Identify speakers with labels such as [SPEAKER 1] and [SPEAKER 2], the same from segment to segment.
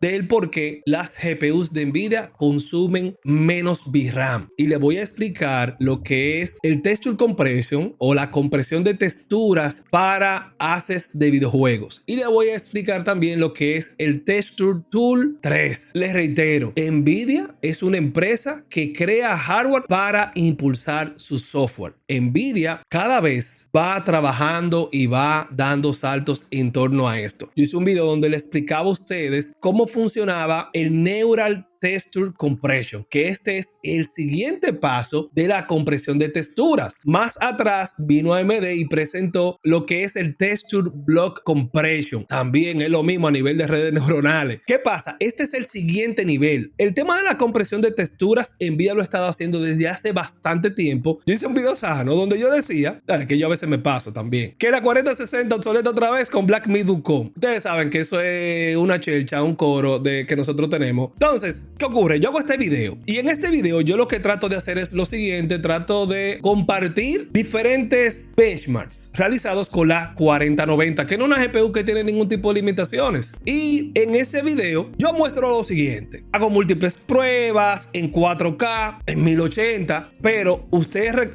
[SPEAKER 1] del por qué las GPUs de Nvidia consumen menos VRAM. Y le voy a explicar lo que es el Texture Compression o la compresión de texturas para assets de videojuegos. Y le voy a explicar también lo que es el Texture Tool 3. Les reitero, Nvidia es una empresa que crea hardware para impulsar su software. Nvidia cada vez va trabajando y va dando saltos en torno a esto. Yo hice un video donde le explicaba a ustedes cómo funcionaba el Neural Texture Compression, que este es el siguiente paso de la compresión de texturas. Más atrás vino AMD y presentó lo que es el Texture Block Compression. También es lo mismo a nivel de redes neuronales. ¿Qué pasa? Este es el siguiente nivel. El tema de la compresión de texturas, Nvidia lo ha estado haciendo desde hace bastante tiempo. Yo hice un video sano donde yo decía, que yo a veces me paso también, que la 4060 obsoleta otra vez con Black Myth Wukong. Ustedes saben que eso es una chelcha, un coro de que nosotros tenemos. Entonces, ¿qué ocurre? Yo hago este video y en este video yo lo que trato de hacer es lo siguiente: trato de compartir diferentes benchmarks realizados con la 4090, que no es una GPU que tiene ningún tipo de limitaciones. Y en ese video yo muestro lo siguiente: hago múltiples pruebas en 4K, en 1080, pero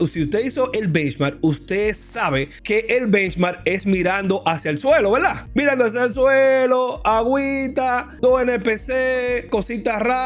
[SPEAKER 1] si usted hizo el benchmark, usted sabe que el benchmark es mirando hacia el suelo, ¿verdad? Mirando hacia el suelo, agüita, 2 NPC, cositas raras.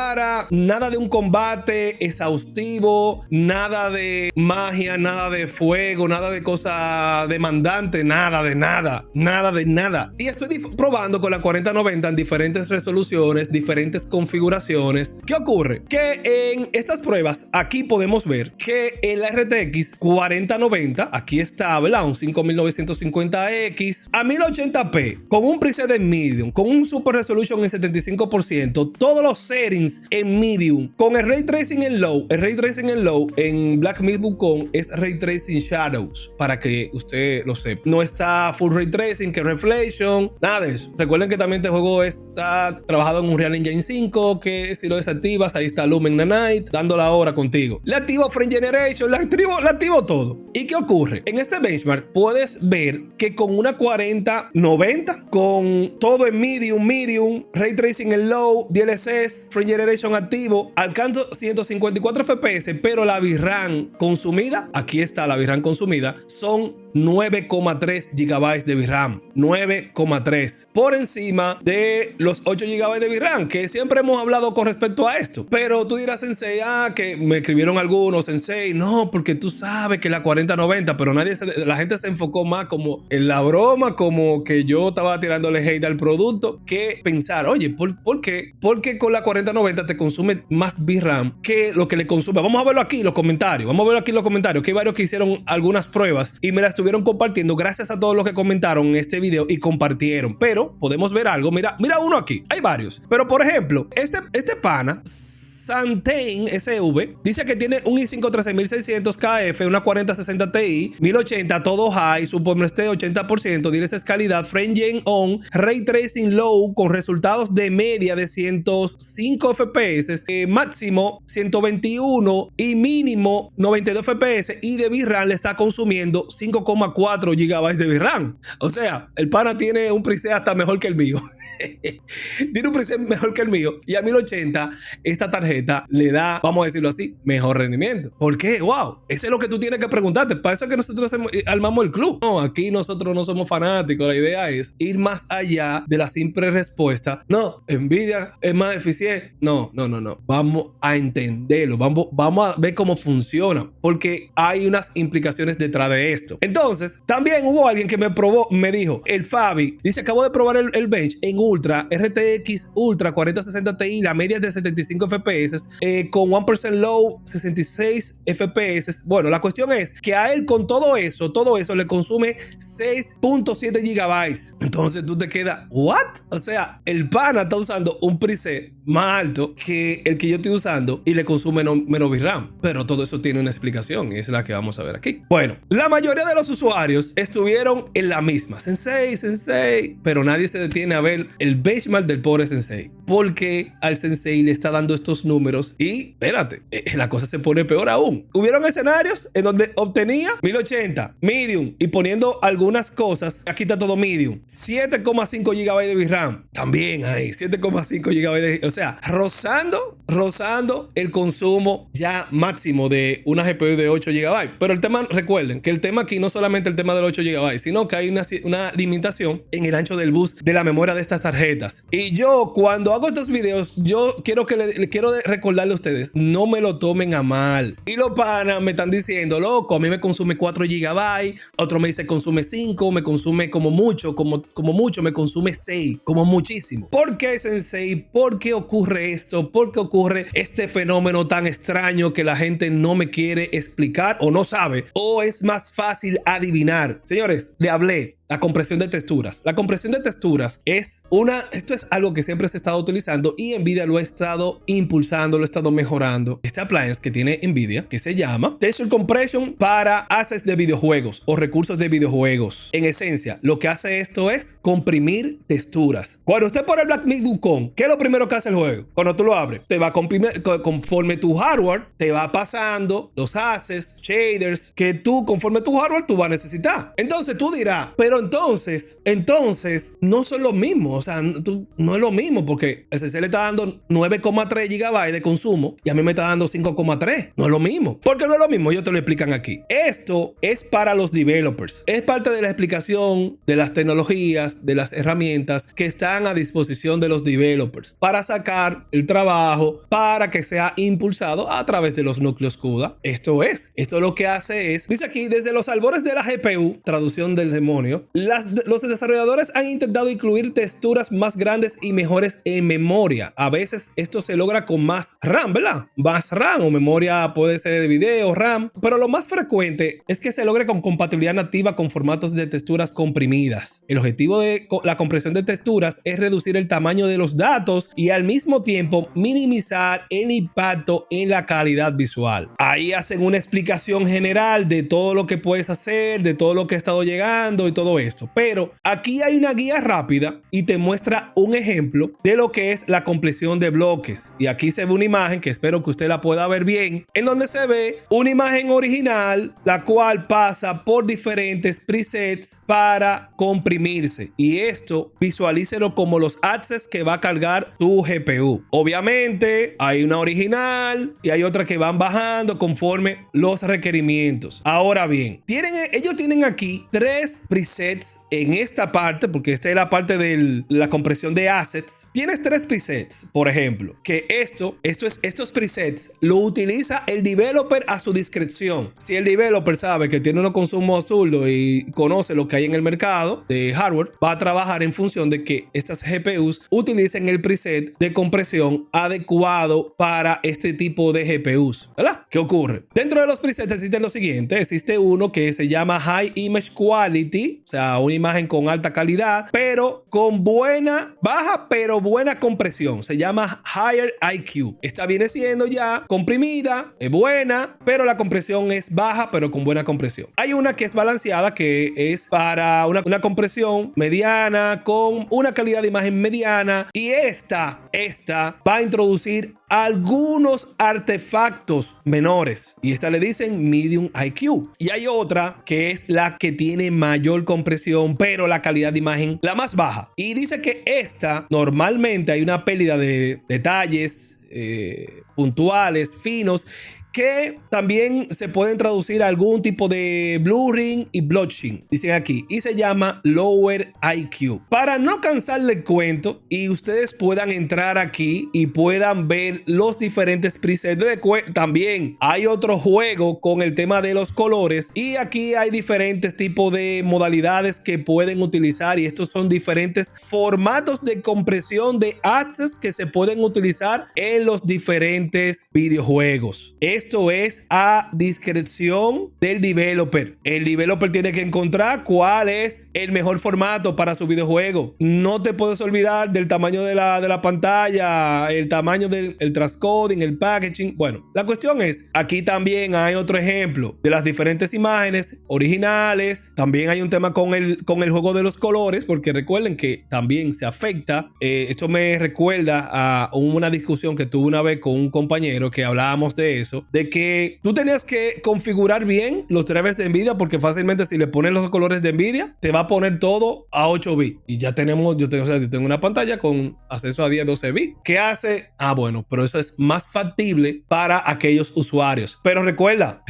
[SPEAKER 1] Nada de un combate exhaustivo, nada de magia, nada de fuego, nada de cosa demandante, nada de nada. Y estoy probando con la 4090 en diferentes resoluciones, diferentes configuraciones. ¿Qué ocurre? Que en estas pruebas aquí podemos ver que el RTX 4090, aquí está, ¿verdad? Un 5950X a 1080p con un preset de medium, con un super resolution en 75%, todos los settings en medium, con el ray tracing en low. El ray tracing en low en Black Myth Wukong es ray tracing shadows, para que usted lo sepa. No está full ray tracing, que reflection, nada de eso. Recuerden que también este juego está trabajado en Unreal Engine 5, que si lo desactivas, ahí está Lumen Nanite dando la hora contigo. Le activo Frame Generation, le activo todo. ¿Y qué ocurre? En este benchmark puedes ver que con una 4090, con todo en medium, ray tracing en low, DLSS, Frame Generation activo, alcanzo 154 FPS, pero la VRAM consumida, aquí está la VRAM consumida, son 9,3 GB de VRAM. 9,3 por encima de los 8 GB de VRAM, que siempre hemos hablado con respecto a esto. Pero tú dirás, Sensei, que me escribieron algunos, Sensei, no, porque tú sabes que la 4090, pero la gente se enfocó más como en la broma, como que yo estaba tirándole hate al producto, que pensar, oye, ¿por qué? Porque con la 4090 te consume más VRAM que lo que le consume. Vamos a verlo aquí en los comentarios. Que hay varios que hicieron algunas pruebas y me las estuvieron compartiendo. Gracias a todos los que comentaron en este video y compartieron. Pero podemos ver algo. Mira uno aquí. Hay varios. Pero por ejemplo, este pana Santain SV dice que tiene un i5 13600 KF, una 4060 Ti, 1080, todo high, SuperMST 80%, DLSS calidad, Frame Gen on, Ray Tracing low con resultados de media de 105 FPS, máximo 121 y mínimo 92 FPS, y de VRAM le está consumiendo 5,4 GB de VRAM. O sea, el pana tiene un preset hasta mejor que el mío. Tiene un preset mejor que el mío, y a 1080 esta tarjeta le da, vamos a decirlo así, mejor rendimiento. ¿Por qué? Wow, eso es lo que tú tienes que preguntarte. Para eso es que nosotros armamos el club. No, aquí nosotros no somos fanáticos. La idea es ir más allá de la simple respuesta. No, Nvidia es más eficiente. No. Vamos a entenderlo. Vamos a ver cómo funciona, porque hay unas implicaciones detrás de esto. Entonces, también hubo alguien que me dijo, el Fabi, dice, acabo de probar el bench en Ultra, RTX Ultra 4060 Ti, la media es de 75 FPS, con 1% low, 66 FPS. Bueno, la cuestión es que a él con todo eso le consume 6.7 GB. Entonces tú te quedas, ¿what? O sea, el pana está usando un preset más alto que el que yo estoy usando y le consume menos VRAM. Pero todo eso tiene una explicación y es la que vamos a ver aquí. Bueno, la mayoría de los usuarios estuvieron en la misma. Sensei, pero nadie se detiene a ver el benchmark del pobre Sensei, porque al Sensei le está dando estos números números y espérate, la cosa se pone peor aún. Hubieron escenarios en donde obtenía 1080 medium y poniendo algunas cosas, aquí está todo medium, 7,5 GB de VRAM, también hay 7,5 GB o sea, rozando el consumo ya máximo de una GPU de 8 GB. Pero el tema, recuerden que el tema aquí no solamente el tema de los 8 GB, sino que hay una limitación en el ancho del bus de la memoria de estas tarjetas. Y yo cuando hago estos videos, yo quiero que le quiero recordarle a ustedes, no me lo tomen a mal. Y los panas me están diciendo, loco, a mí me consume 4 GB, otro me dice consume 5, me consume como mucho me consume 6, como muchísimo. ¿Por qué, Sensei? ¿Por qué ocurre esto? ¿Por qué ocurre este fenómeno tan extraño que la gente no me quiere explicar o no sabe? ¿O es más fácil adivinar? Señores, le hablé. La compresión de texturas. La compresión de texturas esto es algo que siempre se ha estado utilizando y Nvidia lo ha estado impulsando, lo ha estado mejorando. Este appliance que tiene Nvidia, que se llama Texture Compression para assets de videojuegos o recursos de videojuegos. En esencia, lo que hace esto es comprimir texturas. Cuando usted pone Black Myth Wukong, ¿qué es lo primero que hace el juego? Cuando tú lo abres, te va a comprimir conforme tu hardware te va pasando los assets, shaders, que tú, conforme tu hardware, tú vas a necesitar. Entonces tú dirás, pero entonces no son los mismos. O sea, no es lo mismo porque el CC le está dando 9,3 GB de consumo y a mí me está dando 5,3. No es lo mismo. ¿Por qué no es lo mismo? Ellos te lo explican aquí. Esto es para los developers. Es parte de la explicación de las tecnologías, de las herramientas que están a disposición de los developers para sacar el trabajo, para que sea impulsado a través de los núcleos CUDA. Esto lo que hace es, dice aquí, desde los albores de la GPU, traducción del demonio, los desarrolladores han intentado incluir texturas más grandes y mejores en memoria. A veces esto se logra con más RAM, ¿verdad? Más RAM o memoria puede ser de video, RAM. Pero lo más frecuente es que se logre con compatibilidad nativa con formatos de texturas comprimidas. El objetivo de la compresión de texturas es reducir el tamaño de los datos y al mismo tiempo minimizar el impacto en la calidad visual. Ahí hacen una explicación general de todo lo que puedes hacer, de todo lo que ha estado llegando y todo esto, pero aquí hay una guía rápida y te muestra un ejemplo de lo que es la compresión de bloques. Y aquí se ve una imagen que espero que usted la pueda ver bien, en donde se ve una imagen original, la cual pasa por diferentes presets para comprimirse. Y esto visualícelo como los assets que va a cargar tu GPU. Obviamente hay una original y hay otra que van bajando conforme los requerimientos. Ahora bien, ellos tienen aquí 3 presets en esta parte, porque esta es la parte de la compresión de assets. Tienes 3 presets, por ejemplo, que estos presets lo utiliza el developer a su discreción. Si el developer sabe que tiene unos consumos absurdos y conoce lo que hay en el mercado de hardware, va a trabajar en función de que estas GPUs utilicen el preset de compresión adecuado para este tipo de GPUs, ¿verdad? ¿Qué ocurre? Dentro de los presets existen lo siguiente. Existe uno que se llama High Image Quality, o sea, una imagen con alta calidad, pero con baja pero buena compresión. Se llama Higher IQ. Esta viene siendo ya comprimida, es buena, pero la compresión es baja, pero con buena compresión. Hay una que es balanceada, que es para una compresión mediana, con una calidad de imagen mediana. Y esta va a introducir algunos artefactos menores y esta le dicen medium IQ. Y hay otra que es la que tiene mayor compresión pero la calidad de imagen la más baja, y dice que esta normalmente hay una pérdida de detalles puntuales, finos, que también se pueden traducir a algún tipo de blurring y bloodshine, dicen aquí, y se llama lower IQ. Para no cansarle el cuento y ustedes puedan entrar aquí y puedan ver los diferentes presets, también hay otro juego con el tema de los colores, y aquí hay diferentes tipos de modalidades que pueden utilizar, y estos son diferentes formatos de compresión de assets que se pueden utilizar en los diferentes videojuegos. Esto es a discreción del developer. El developer tiene que encontrar cuál es el mejor formato para su videojuego. No te puedes olvidar del tamaño de la pantalla, el tamaño del transcoding, el packaging. Bueno, la cuestión es, aquí también hay otro ejemplo de las diferentes imágenes originales. También hay un tema con el juego de los colores, porque recuerden que también se afecta. Esto me recuerda a una discusión que tuve una vez con un compañero que hablábamos de eso, de que tú tenías que configurar bien los drivers de Nvidia, porque fácilmente si le pones los colores de Nvidia, te va a poner todo a 8 bits. Y ya tenemos, yo tengo una pantalla con acceso a 10, 12 bits. ¿Qué hace? Ah, bueno, pero eso es más factible para aquellos usuarios. Pero recuerda,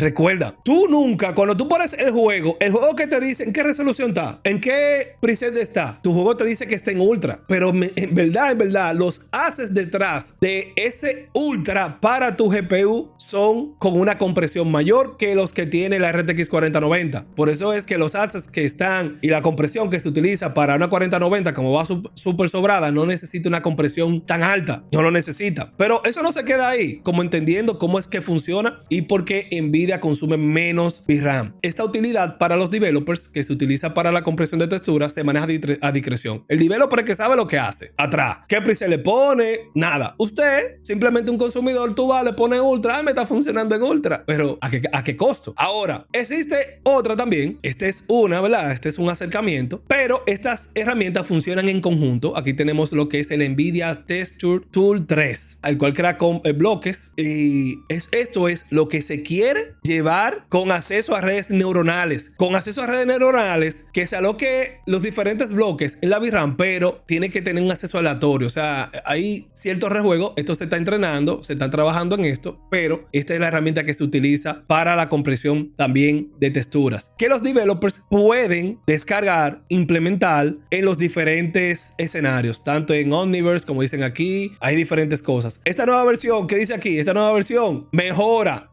[SPEAKER 1] tú nunca, cuando tú pones el juego que te dice en qué resolución está, en qué preset está, tu juego te dice que está en ultra. Pero en verdad, los assets detrás de ese ultra para tu GPU son con una compresión mayor que los que tiene la RTX 4090. Por eso es que los assets que están y la compresión que se utiliza para una 4090, como va súper sobrada, no necesita una compresión tan alta. No lo necesita. Pero eso no se queda ahí, como entendiendo cómo es que funciona y por qué Nvidia consume menos VRAM. Esta utilidad para los developers que se utiliza para la compresión de texturas se maneja a discreción. El developer que sabe lo que hace. Atrás. ¿Qué preset le pone? Nada. Usted, simplemente un consumidor, tú vas, le pone ultra. Me está funcionando en ultra. Pero ¿a qué costo? Ahora, existe otra también. Esta es una, ¿verdad? Este es un acercamiento. Pero estas herramientas funcionan en conjunto. Aquí tenemos lo que es el Nvidia Texture Tool 3, al cual crea con bloques. Y esto es lo que se quiere llevar con acceso a redes neuronales. Con acceso a redes neuronales que se aloque los diferentes bloques en la VRAM, pero tiene que tener un acceso aleatorio. O sea, hay cierto rejuego. Esto se está entrenando, se está trabajando en esto, pero esta es la herramienta que se utiliza para la compresión también de texturas, que los developers pueden descargar, implementar en los diferentes escenarios, tanto en Omniverse, como dicen aquí, hay diferentes cosas. Esta nueva versión, ¿qué dice aquí? Esta nueva versión mejora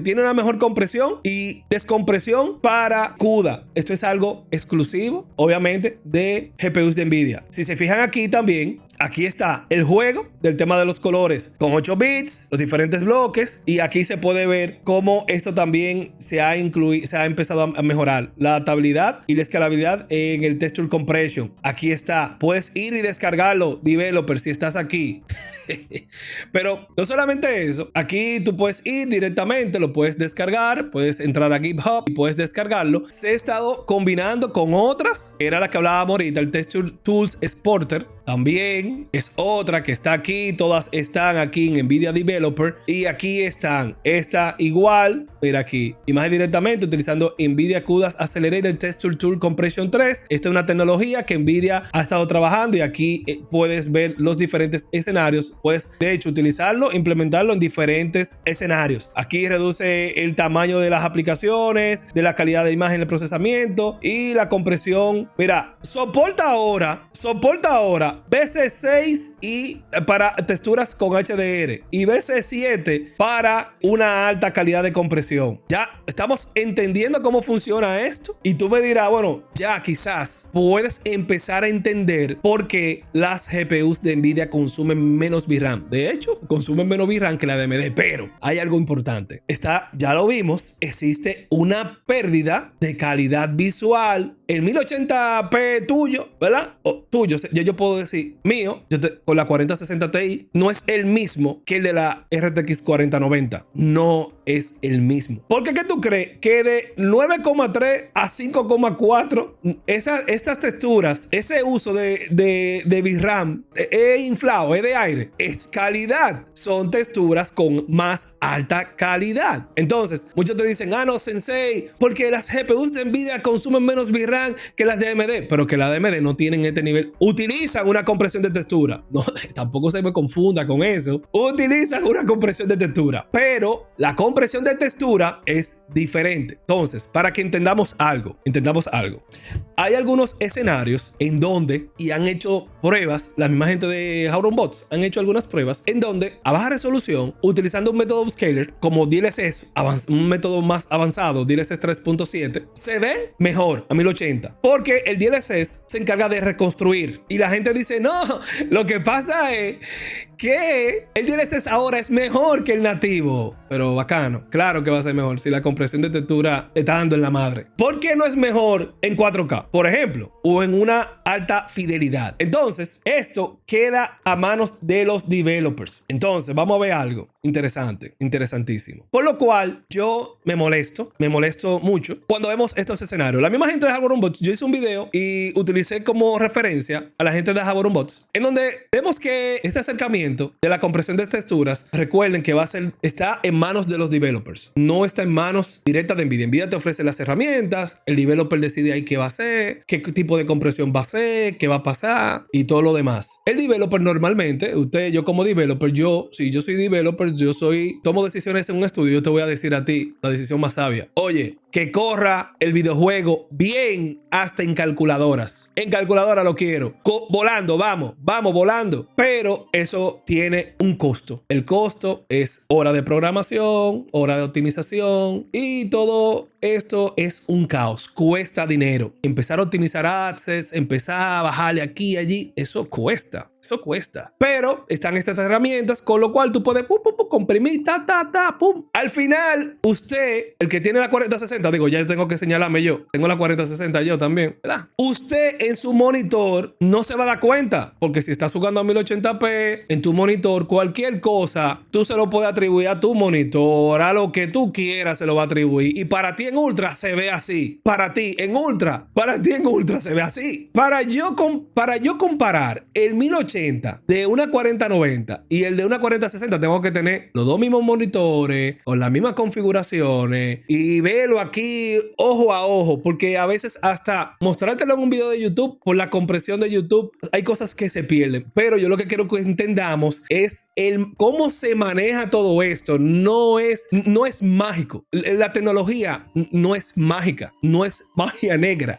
[SPEAKER 1] tiene una mejor compresión y descompresión para CUDA. Esto es algo exclusivo, obviamente, de GPUs de Nvidia. Si se fijan aquí también, aquí está el juego del tema de los colores con 8 bits, los diferentes bloques, y aquí se puede ver cómo esto también se ha empezado a mejorar la adaptabilidad y la escalabilidad en el Texture Compression. Aquí está, puedes ir y descargarlo, developer, si estás aquí. Pero no solamente eso, aquí tú puedes ir directamente, lo puedes descargar, puedes entrar a GitHub y puedes descargarlo. Se ha estado combinando con otras, era la que hablábamos ahorita, el Texture Tools Exporter. También es otra que está aquí. Todas están aquí en Nvidia Developer. Y aquí están. Esta igual. Mira aquí. Imagen directamente utilizando Nvidia CUDA Accelerated Texture Tool Compression 3. Esta es una tecnología que Nvidia ha estado trabajando. Y aquí puedes ver los diferentes escenarios. Puedes de hecho utilizarlo, implementarlo en diferentes escenarios. Aquí reduce el tamaño de las aplicaciones, de la calidad de imagen, el procesamiento y la compresión. Mira, soporta ahora VC6 y para texturas con HDR y VC7 para una alta calidad de compresión. Ya estamos entendiendo cómo funciona esto y tú me dirás, bueno, ya quizás puedes empezar a entender por qué las GPUs de Nvidia consumen menos VRAM. De hecho, consumen menos VRAM que la de AMD, pero hay algo importante. Ya lo vimos, existe una pérdida de calidad visual. El 1080p tuyo, ¿verdad? O tuyo, yo puedo decir mío, con la 4060 Ti, no es el mismo que el de la RTX 4090. No es el mismo. ¿Por qué tú crees que de 9,3 a 5,4 estas texturas, ese uso de VRAM es inflado, es de aire, es calidad? Son texturas con más alta calidad. Entonces, muchos te dicen, no, Sensei, porque las GPUs de Nvidia consumen menos VRAM que las de AMD, pero que las de AMD no tienen este nivel. Utilizan una compresión de textura. No, tampoco se me confunda con eso. Utilizan una compresión de textura, pero la compresión de textura es diferente. Entonces, para que entendamos algo. Hay algunos escenarios en donde, y han hecho pruebas, la misma gente de Huron Bots han hecho algunas pruebas en donde a baja resolución, utilizando un método upscaler como DLSS, un método más avanzado, DLSS 3.7, se ve mejor a 1080, porque el DLSS se encarga de reconstruir. Y la gente dice, no, lo que pasa es que el DLSS ahora es mejor que el nativo. Pero bacano, claro que va a ser mejor si la compresión de textura está dando en la madre. ¿Por qué no es mejor en 4K, por ejemplo, o en una alta fidelidad? Entonces, esto queda a manos de los developers. Entonces, vamos a ver algo interesante, interesantísimo. Por lo cual yo me molesto mucho cuando vemos estos escenarios. La misma gente de Harbor Bots, yo hice un video y utilicé como referencia a la gente de Harbor Bots, en donde vemos que este acercamiento de la compresión de texturas, recuerden que está en manos de los developers, no está en manos directas de NVIDIA. NVIDIA te ofrece las herramientas, el developer decide ahí qué va a hacer, qué tipo de compresión va a hacer, qué va a pasar y todo lo demás. El developer normalmente, yo como developer, si yo soy developer, tomo decisiones en un estudio, yo te voy a decir a ti la decisión más sabia. Oye, que corra el videojuego bien hasta en calculadoras. En calculadora lo quiero. Volando, vamos volando. Pero eso tiene un costo. El costo es hora de programación, hora de optimización y todo esto es un caos. Cuesta dinero. Empezar a optimizar assets, empezar a bajarle aquí y allí, eso cuesta. Eso cuesta. Pero están estas herramientas con lo cual tú puedes comprimir, pum. Al final, usted, el que tiene la 4060, digo, ya tengo que señalarme yo. Tengo la 4060 yo también, ¿verdad? Usted en su monitor no se va a dar cuenta, porque si estás jugando a 1080p en tu monitor, cualquier cosa, tú se lo puedes atribuir a tu monitor, a lo que tú quieras se lo va a atribuir. Y para ti en ultra se ve así. Para ti en ultra se ve así. Para yo comparar el 1080 de una 4090 y el de una 4060, tengo que tener los dos mismos monitores con las mismas configuraciones y verlo aquí ojo a ojo, porque a veces hasta mostrártelo en un video de YouTube, por la compresión de YouTube, hay cosas que se pierden. Pero yo lo que quiero que entendamos es cómo se maneja todo esto. No es mágico. La tecnología no es mágica, no es magia negra.